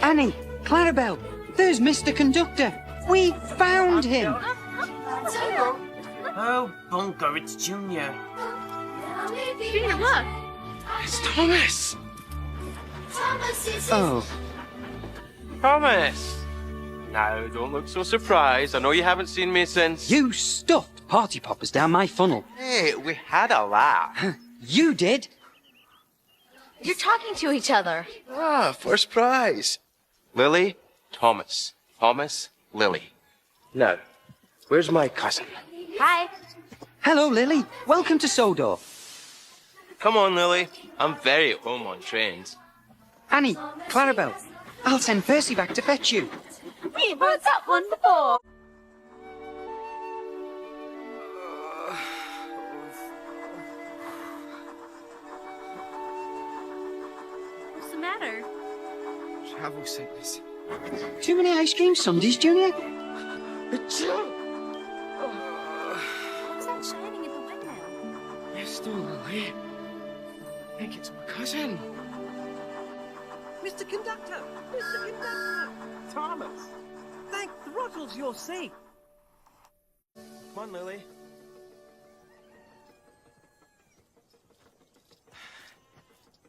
Annie, Clarabelle, there's Mr. Conductor. We found him. Oh, bunker, it's Junior. Junior, look. It's Thomas. Oh. Thomas. Now, don't look so surprised. I know you haven't seen me since... You stuffed party poppers down my funnel. Hey, we had a laugh. You did. You're talking to each other. Ah, first prize. Lily, Thomas. Thomas, Lily. Now, where's my cousin? Hi. Hello, Lily. Welcome to Sodor. Come on, Lily. I'm very at home on trains. Annie, Clarabelle, I'll send Percy back to fetch you. We've heard that one before. What's the matter? Travel sickness. Too many ice cream sundaes, Junior? What's that shining at the window? Yes, Lily. I think it's my cousin. Mr. Conductor! Mr. Conductor! Thomas. Thank throttles you're safe! Come on, Lily.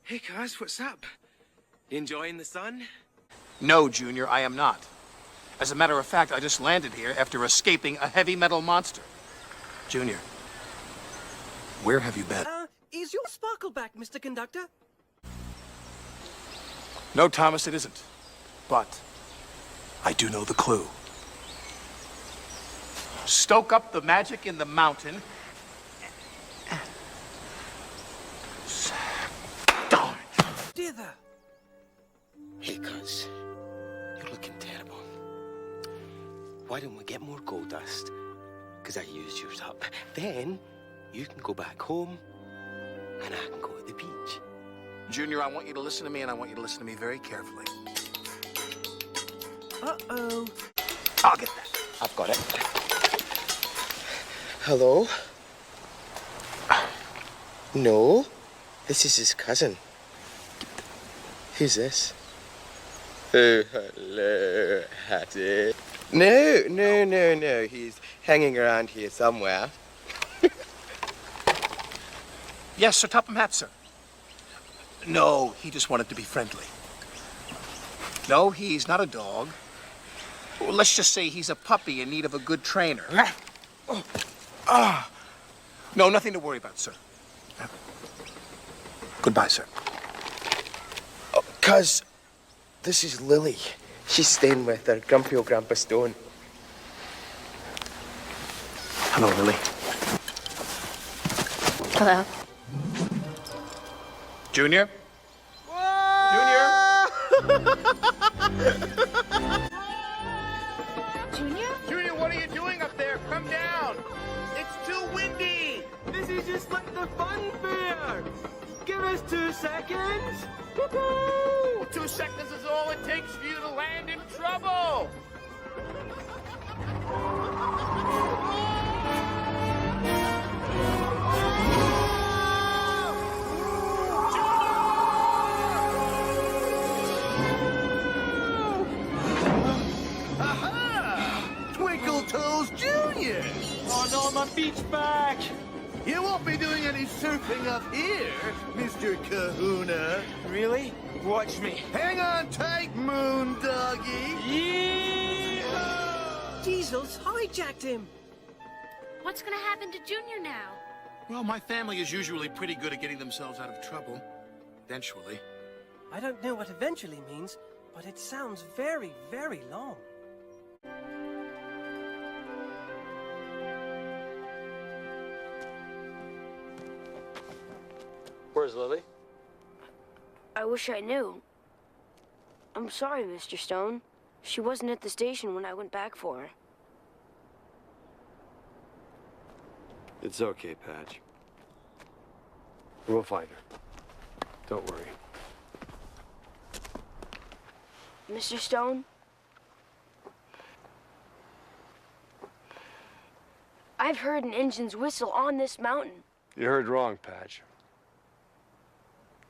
Hey, cuz, what's up? Enjoying the sun? No, Junior, I am not. As a matter of fact, I just landed here after escaping a heavy metal monster. Junior, where have you been? Is your sparkle back, Mr. Conductor? No, Thomas, it isn't. But I do know the clue. Stoke up the magic in the mountain. Darn. Dither! Hey, cuz. You're looking terrible. Why don't we get more gold dust? Because I used yours up. Then you can go back home and I can go to the beach. Junior, I want you to listen to me, and I want you to listen to me very carefully. Uh-oh. I'll get that. I've got it. Hello? No, this is his cousin. Who's this? Oh, hello, Hattie. No. He's hanging around here somewhere. Yes, Sir Topham Hatt, sir. No, he just wanted to be friendly. No, he's not a dog. Well, let's just say he's a puppy in need of a good trainer. No, nothing to worry about, sir. Goodbye, sir. Oh, cuz, this is Lily. She's staying with her grumpy old Grandpa Stone. Hello, Lily. Hello. Junior? Junior? Junior, what are you doing up there? Come down. It's too windy. This is just like the fun fair! Give us 2 seconds! Woo-hoo! 2 seconds is all it takes for you to land in trouble. Twinkle Toes Jr. Oh no, my beach back! You won't be doing any surfing up here, Mr. Kahuna. Really? Watch me. Hang on tight, Moon Doggy. Diesel's hijacked him! What's gonna happen to Junior now? Well, my family is usually pretty good at getting themselves out of trouble. Eventually. I don't know what eventually means, but it sounds very, very long. Where's Lily? I wish I knew. I'm sorry, Mr. Stone. She wasn't at the station when I went back for her. It's okay, Patch. We'll find her. Don't worry. Mr. Stone? I've heard an engine's whistle on this mountain. You heard wrong, Patch.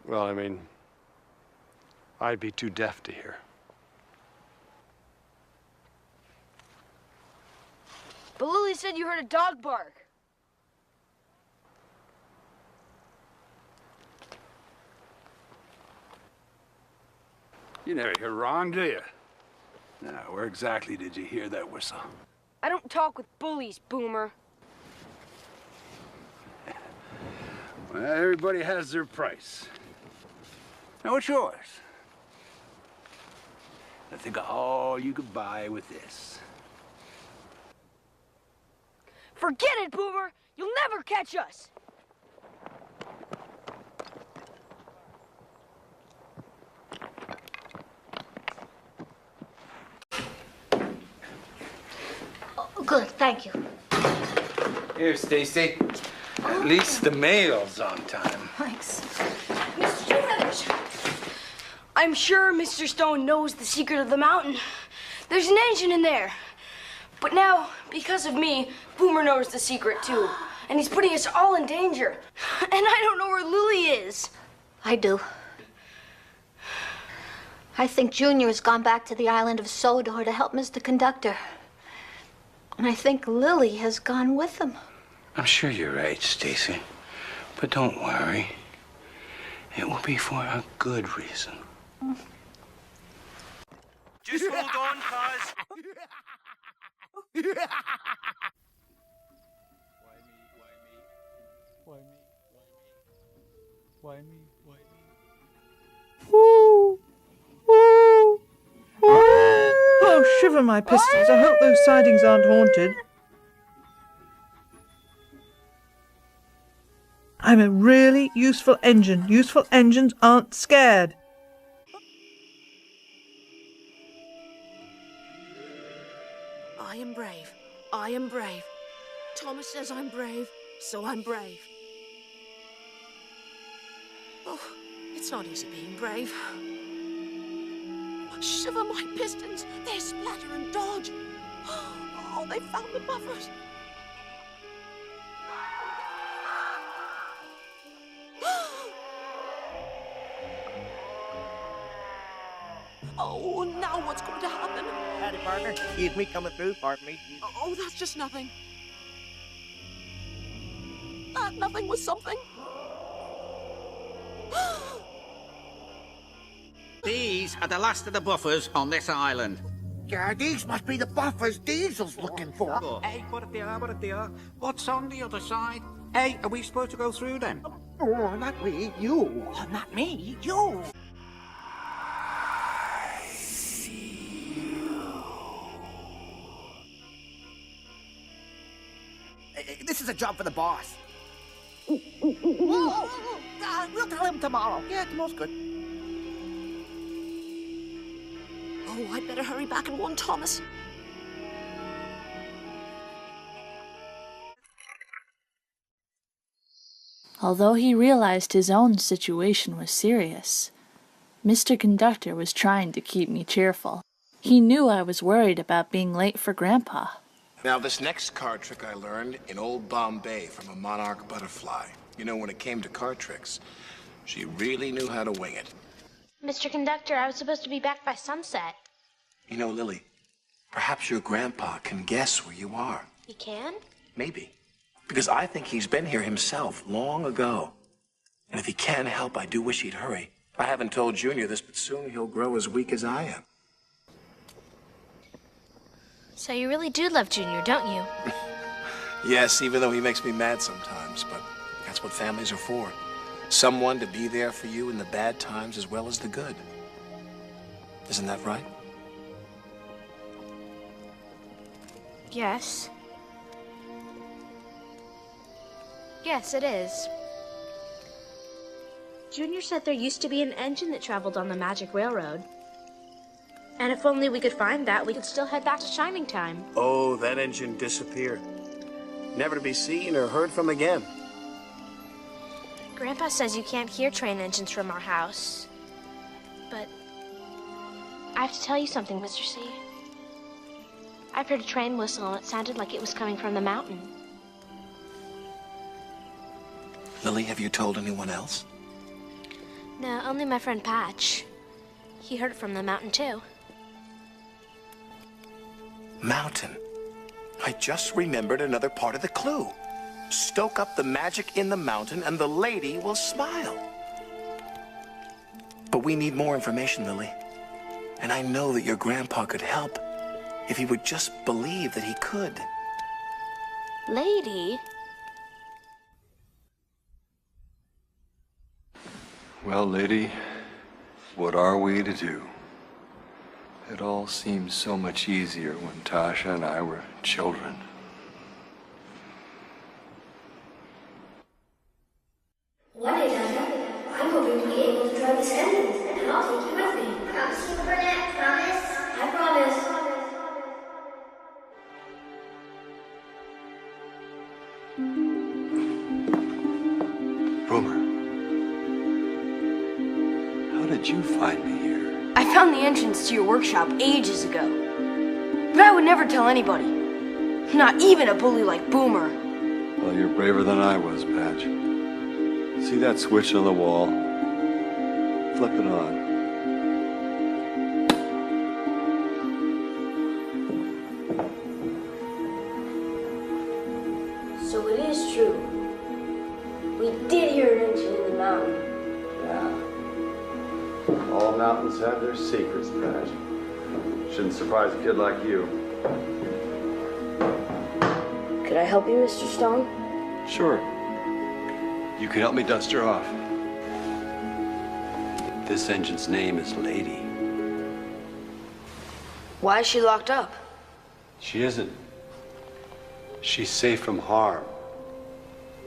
Well, I mean, I'd be too deaf to hear. But Lily said you heard a dog bark. You never hear wrong, do you? Now, where exactly did you hear that whistle? I don't talk with bullies, Boomer. Well, everybody has their price. Now, what's yours? Now, think of all you could buy with this. Forget it, Boomer! You'll never catch us! Oh, good, thank you. Here, Stacy. At least the mail's on time. Thanks. I'm sure Mr. Stone knows the secret of the mountain. There's an engine in there. But now, because of me, Boomer knows the secret too. And he's putting us all in danger. And I don't know where Lily is. I do. I think Junior has gone back to the island of Sodor to help Mr. Conductor. And I think Lily has gone with him. I'm sure you're right, Stacy. But don't worry. It will be for a good reason. Just hold on, cuz. Why me? Woo! Woo! Oh, shiver my pistols. I hope those sidings aren't haunted. I'm a really useful engine. Useful engines aren't scared. I am brave. I am brave. Thomas says I'm brave, so I'm brave. Oh, it's not easy being brave. Shiver my pistons! They splatter and dodge! Oh, they found the buffers! Oh, now what's going to happen? Howdy, partner. Excuse me coming through. Pardon me. Oh, that's just nothing. That nothing was something. These are the last of the buffers on this island. Yeah, these must be the buffers Diesel's looking for. Hey, what it there? What's on the other side? Hey, are we supposed to go through then? Oh, not we. You. Oh, not me. You. This is a job for the boss. Whoa. We'll tell him tomorrow. Yeah, tomorrow's good. Oh, I'd better hurry back and warn Thomas. Although he realized his own situation was serious, Mr. Conductor was trying to keep me cheerful. He knew I was worried about being late for Grandpa. Now, this next card trick I learned in old Bombay from a monarch butterfly. You know, when it came to card tricks, she really knew how to wing it. Mr. Conductor, I was supposed to be back by sunset. You know, Lily, perhaps your grandpa can guess where you are. He can? Maybe. Because I think he's been here himself long ago. And if he can help, I do wish he'd hurry. I haven't told Junior this, but soon he'll grow as weak as I am. So you really do love Junior, don't you? Yes, even though he makes me mad sometimes, but that's what families are for. Someone to be there for you in the bad times as well as the good. Isn't that right? Yes. Yes, it is. Junior said there used to be an engine that traveled on the Magic Railroad. And if only we could find that, we could still head back to Shining Time. Oh, that engine disappeared. Never to be seen or heard from again. Grandpa says you can't hear train engines from our house. But I have to tell you something, Mr. C. I've heard a train whistle and it sounded like it was coming from the mountain. Lily, have you told anyone else? No, only my friend Patch. He heard it from the mountain, too. Mountain. I just remembered another part of the clue. Stoke up the magic in the mountain and the lady will smile. But we need more information, Lily. And I know that your grandpa could help if he would just believe that he could. Lady? Well, lady, what are we to do? It all seemed so much easier when Tasha and I were children. One day, Tasha, I'm hoping to be able to try this engine, and I'll take you with me. Promise you, Burnett, promise? I promise. Boomer, how did you find me here? I found the entrance to your workshop ages ago. But I would never tell anybody. Not even a bully like Boomer. Well, you're braver than I was, Patch. See that switch on the wall? Flip it on. So it is true. We did hear an engine in the mountain. Yeah. All mountains have their secrets, Patch. Shouldn't surprise a kid like you. Could I help you, Mr. Stone? Sure. You can help me dust her off. This engine's name is Lady. Why is she locked up? She isn't. She's safe from harm.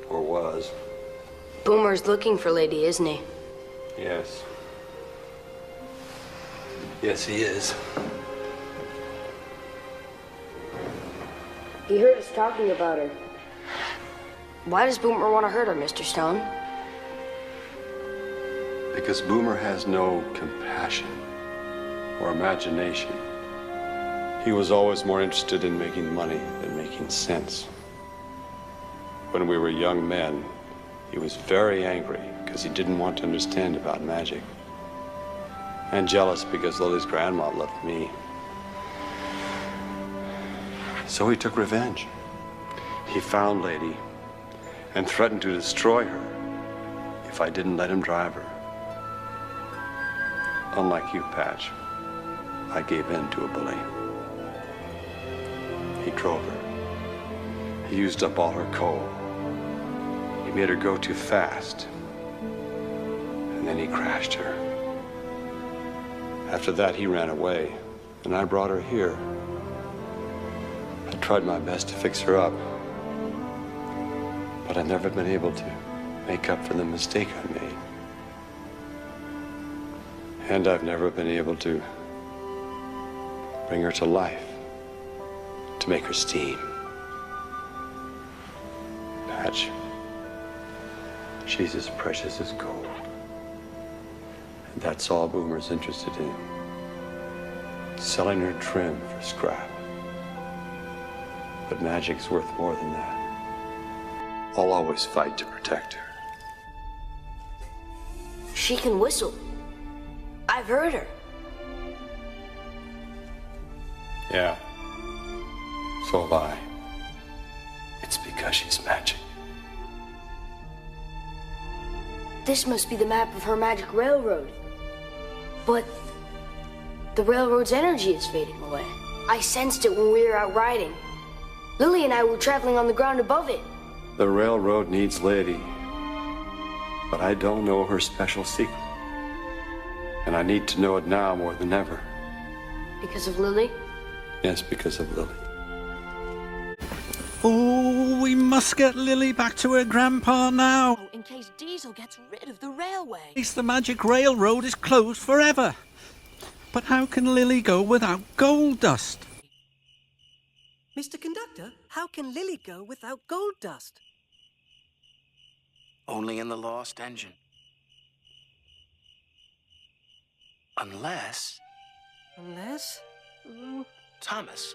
Or was. Boomer's looking for Lady, isn't he? Yes. Yes, he is. He heard us talking about her. Why does Boomer want to hurt her, Mr. Stone? Because Boomer has no compassion or imagination. He was always more interested in making money than making sense. When we were young men, he was very angry because he didn't want to understand about magic. And jealous because Lily's grandma loved me. So he took revenge. He found Lady and threatened to destroy her if I didn't let him drive her. Unlike you, Patch, I gave in to a bully. He drove her. He used up all her coal. He made her go too fast. And then he crashed her. After that, he ran away, and I brought her here. I tried my best to fix her up, but I've never been able to make up for the mistake I made. And I've never been able to bring her to life, to make her steam. Patch, she's as precious as gold. And that's all Boomer's interested in. Selling her trim for scrap. But magic's worth more than that. I'll always fight to protect her. She can whistle. I've heard her. Yeah. So have I. It's because she's magic. This must be the map of her magic railroad. But the railroad's energy is fading away. I sensed it when we were out riding. Lily and I were traveling on the ground above it. The railroad needs Lady. But I don't know her special secret. And I need to know it now more than ever. Because of Lily? Yes, because of Lily. Oh, we must get Lily back to her grandpa now. Oh, in case Diesel gets rid of the railway. At least the magic railroad is closed forever. But how can Lily go without gold dust? Mr. Conductor, how can Lily go without gold dust? Only in the lost engine. Unless... Unless... Thomas,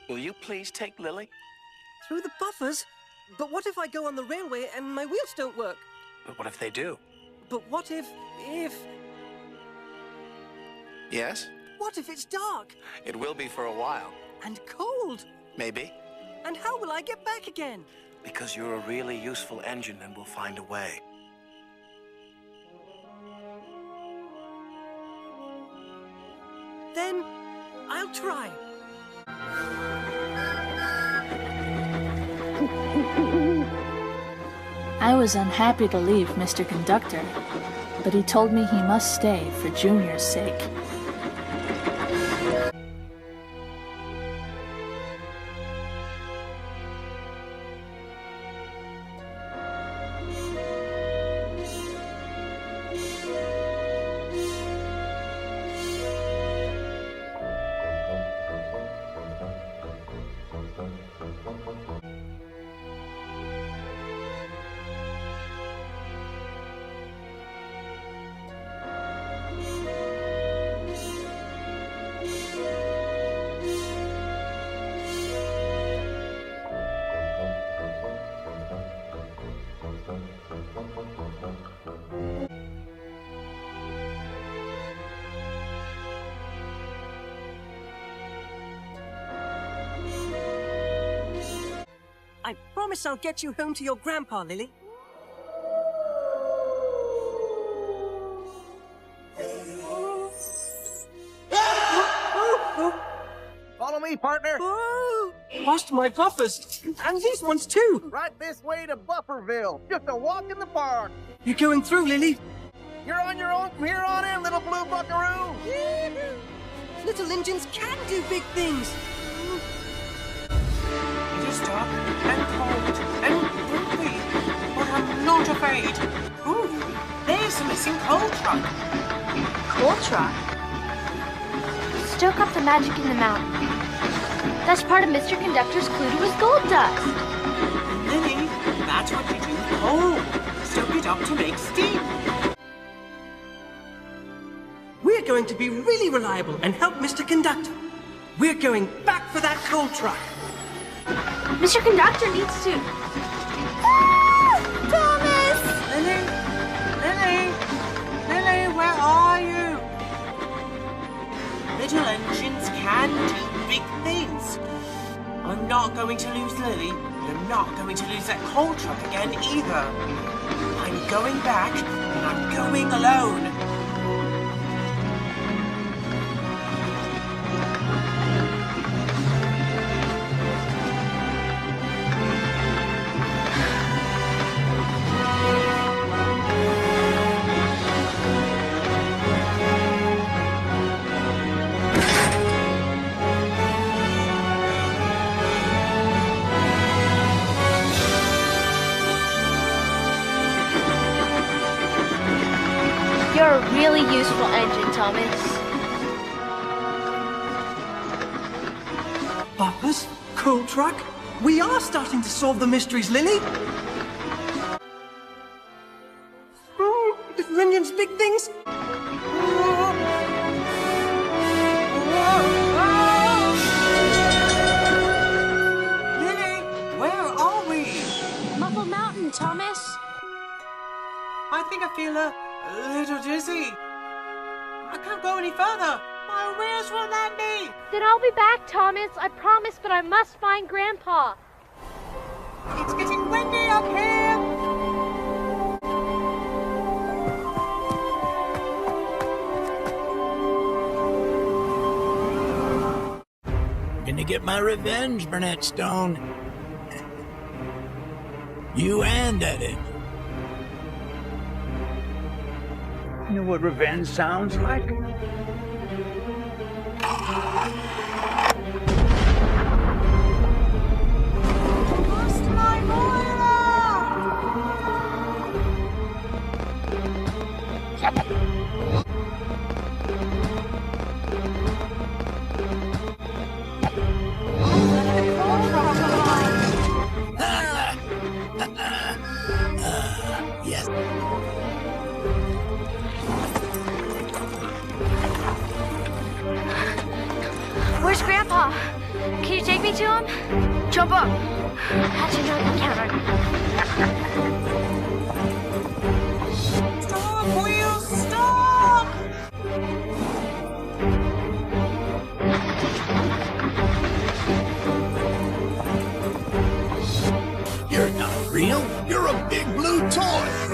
will you please take Lily? Through the buffers? But what if I go on the railway and my wheels don't work? But what if they do? But what if... Yes? What if it's dark? It will be for a while. And cold? Maybe. And how will I get back again? Because you're a really useful engine and we'll find a way. Then I'll try. I was unhappy to leave Mr. Conductor, but he told me he must stay for Junior's sake. I promise I'll get you home to your grandpa, Lily. Follow me, partner. Lost my buffers, and these ones too. Right this way to Bufferville. Just a walk in the park. You're going through, Lily? You're on your own from here on in, little blue buckaroo. Little engines can do big things. It is dark and cold and bumpy, but I'm not afraid. Ooh, there's a missing coal truck. Coal truck? Stoke up the magic in the mountain. That's part of Mr. Conductor's clue to his gold dust. Lily, that's what you do. Coal. Stoke it up to make steam. We're going to be really reliable and help Mr. Conductor. We're going back for that coal truck. Mr. Conductor needs to... Thomas! Lily! Lily! Lily, where are you? Little engines can do big things. I'm not going to lose Lily. I'm not going to lose that coal truck again either. I'm going back, and I'm going alone. You're a really useful engine, Thomas. Buffers? Coal truck? We are starting to solve the mysteries, Lily. Little engines, big things. Lily, where are we? Muffle Mountain, Thomas. I think I feel a little dizzy. I can't go any further. My wheels won't let me. Then I'll be back, Thomas. I promise, but I must find Grandpa. It's getting windy up here. Gonna get my revenge, Burnett Stone. You and that engine. You know what revenge sounds like? Lost my Yes. Where's Grandpa? Can you take me to him? Jump up. Hatch into the counter. Stop, wheels, stop!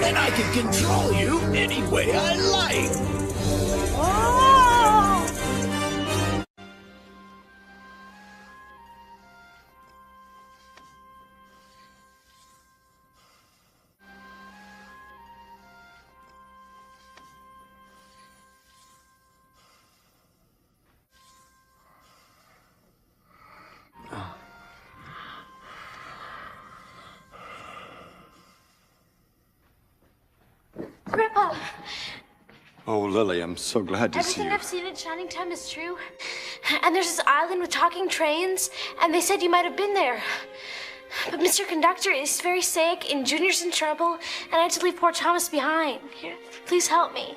And I can control you any way I like. Grandpa, Oh, Lily, I'm so glad to see everything you. I've seen at Shining Time is true. And there's this island with talking trains, and they said you might have been there. But Mr. Conductor is very sick, and Junior's in trouble, and I had to leave poor Thomas behind. Here, please help me.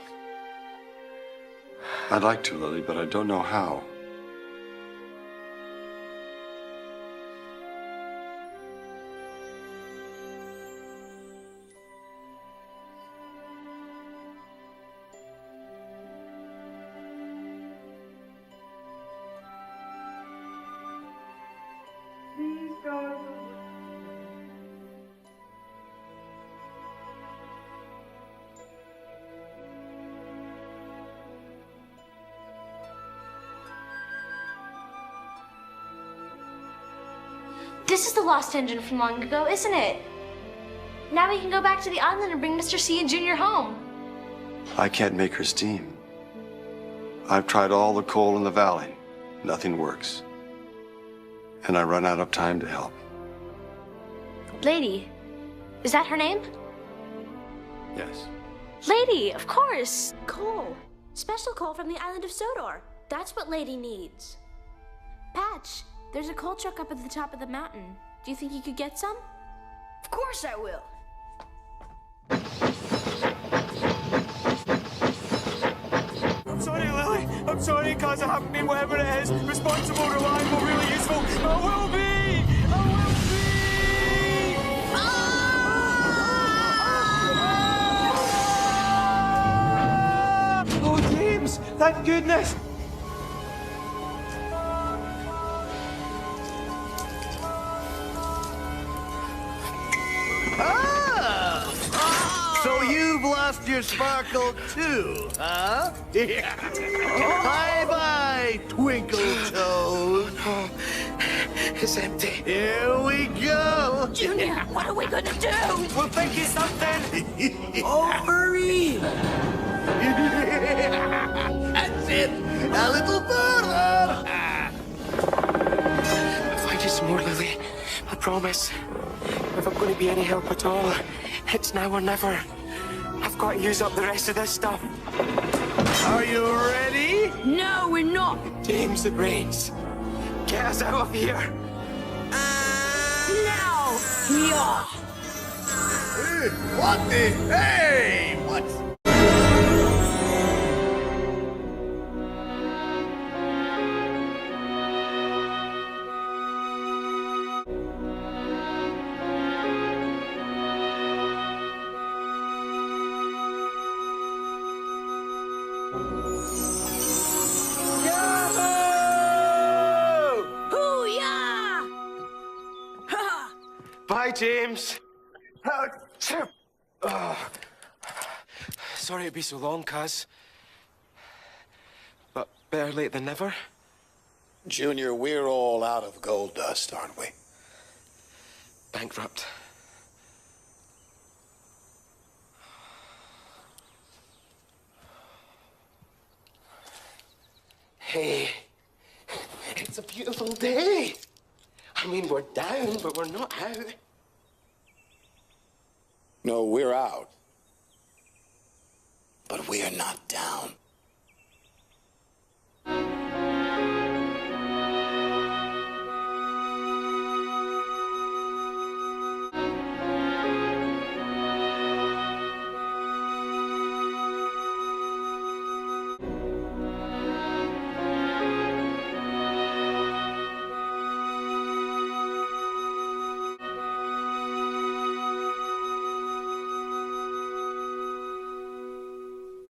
I'd like to, Lily, but I don't know how. This is the lost engine from long ago, isn't it? Now we can go back to the island and bring Mr. C and Junior home. I can't make her steam. I've tried all the coal in the valley. Nothing works. And I run out of time to help. Lady, is that her name? Yes. Lady, of course. Coal. Special coal from the island of Sodor. That's what Lady needs. Patch, there's a coal truck up at the top of the mountain. Do you think you could get some? Of course I will. I'm sorry, Lily. I'm sorry, cause I haven't been whatever it is. Responsible, reliable, really useful. I will be! I will be! Oh, James! Thank goodness! So you've lost your sparkle too, huh? Yeah. Bye-bye, Twinkle Toes. Oh, it's empty. Here we go. Junior, what are we gonna do? We'll think of something. Oh, hurry! That's it. A little further. I'll find you some more, Lily. I promise. If I'm going to be any help at all, it's now or never. I've got to use up the rest of this stuff. Are you ready? No, we're not. James the Brains, get us out of here. Now, yeah. Hey, what the? Hey, what? Bye, James. Oh. Sorry it'd be so long, cuz. But better late than never. Junior, we're all out of gold dust, aren't we? Bankrupt. Hey, it's a beautiful day. I mean, we're down, but we're not out. No, we're out. But we are not down.